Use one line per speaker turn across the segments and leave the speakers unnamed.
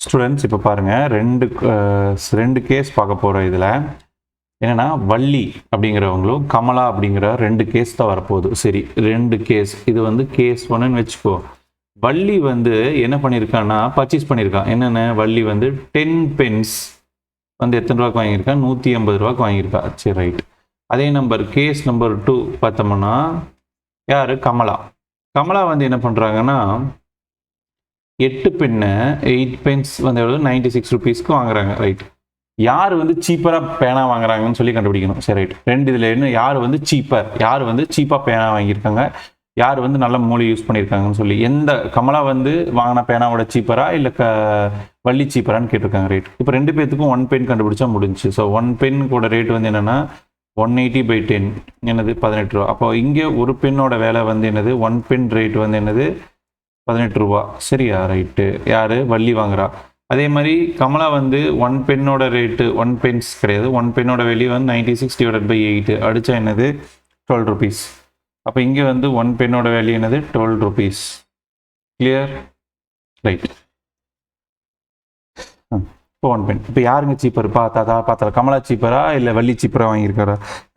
Students இப்போ பாருங்கள் ரெண்டு கேஸ் பார்க்க போகிறோம். இதில் என்னென்னா வள்ளி அப்படிங்கிறவங்களும் கமலா அப்படிங்கிற 2 கேஸ் தான் வரப்போகுது. சரி, 2 கேஸ். இது வந்து கேஸ் 1ன்னு வச்சுக்கோ. வள்ளி வந்து என்ன பண்ணியிருக்கான்னா பர்ச்சேஸ் பண்ணியிருக்கான். என்னென்ன வள்ளி வந்து 10 பென்ஸ் வந்து எத்தனை ரூபாய்க்கு வாங்கியிருக்கான்? 180 ரூபாய்க்கு வாங்கியிருக்கா. சரி, ரைட். அதே கேஸ் நம்பர் 2 பார்த்தோம்னா யார்? கமலா. கமலா வந்து என்ன பண்ணுறாங்கன்னா 8 பென்னு 8 பென்ஸ் வந்து எவ்வளோ? 96 ருபீஸ்க்கு வாங்குறாங்க. ரைட். யார் வந்து சீப்பராக பேனா வாங்குறாங்கன்னு சொல்லி கண்டுபிடிக்கணும். சரி, ரைட். 2 இதில் என்ன? யார் வந்து சீப்பர், யார் வந்து சீப்பாக பேனா வாங்கியிருக்காங்க, யார் வந்து நல்ல மூளை யூஸ் பண்ணியிருக்காங்கன்னு சொல்லி. எந்த கமலா வந்து வாங்கின பேனாவோட சீப்பரா இல்லை வள்ளி சீப்பரான்னு கேட்டிருக்காங்க. ரைட். இப்போ 2 பேர்த்துக்கும் 1 பென் கண்டுபிடிச்சா முடிஞ்சு. ஸோ 1 பென் கூட ரேட் வந்து என்னென்னா 180/10 என்னது? 18 ரூபா. அப்போ இங்கே ஒரு பெண்ணோட வேலை வந்து என்னது? 1 பென் ரேட் வந்து என்னது? 18 ரூபா. சரியா? ரைட்டு. யார்? வள்ளி வாங்குறா. அதே மாதிரி கமலா வந்து 1 பென்னோட ரேட்டு 1 பென்ஸ் கிடையாது, 1 பென்னோட வெளியே வந்து 96/8 அடித்தா என்னது? 12 ருபீஸ். அப்போ இங்கே வந்து 1 பென்னோட வேல்யூ என்னது? 12 ருபீஸ். கிளியர்? ரைட். இப்போ 1 பென். இப்போ யாருங்க சீப்பர்? பார்த்தா கமலா சீப்பரா இல்லை வள்ளி சீப்பரா வாங்கியிருக்காரா?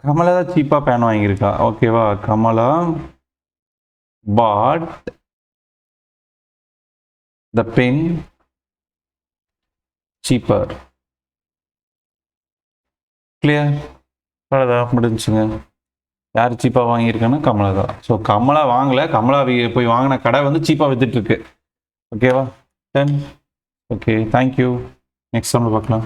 கமலா தான் சீப்பாக பேன் வாங்கியிருக்கா. ஓகேவா? கமலா பாட் த பென் சீப்பர். கிளியர்? அவ்வளோதான், முடிஞ்சுங்க. யார் சீப்பாக வாங்கியிருக்கான்னா கமலா தான். ஸோ கமலா வாங்கலை, கமலா போய் வாங்கின கடை வந்து சீப்பாக வித்துட்டு இருக்கு. ஓகேவா? டன். Okay, thank you. நெக்ஸ்ட் சம்மில் பார்க்கலாம்.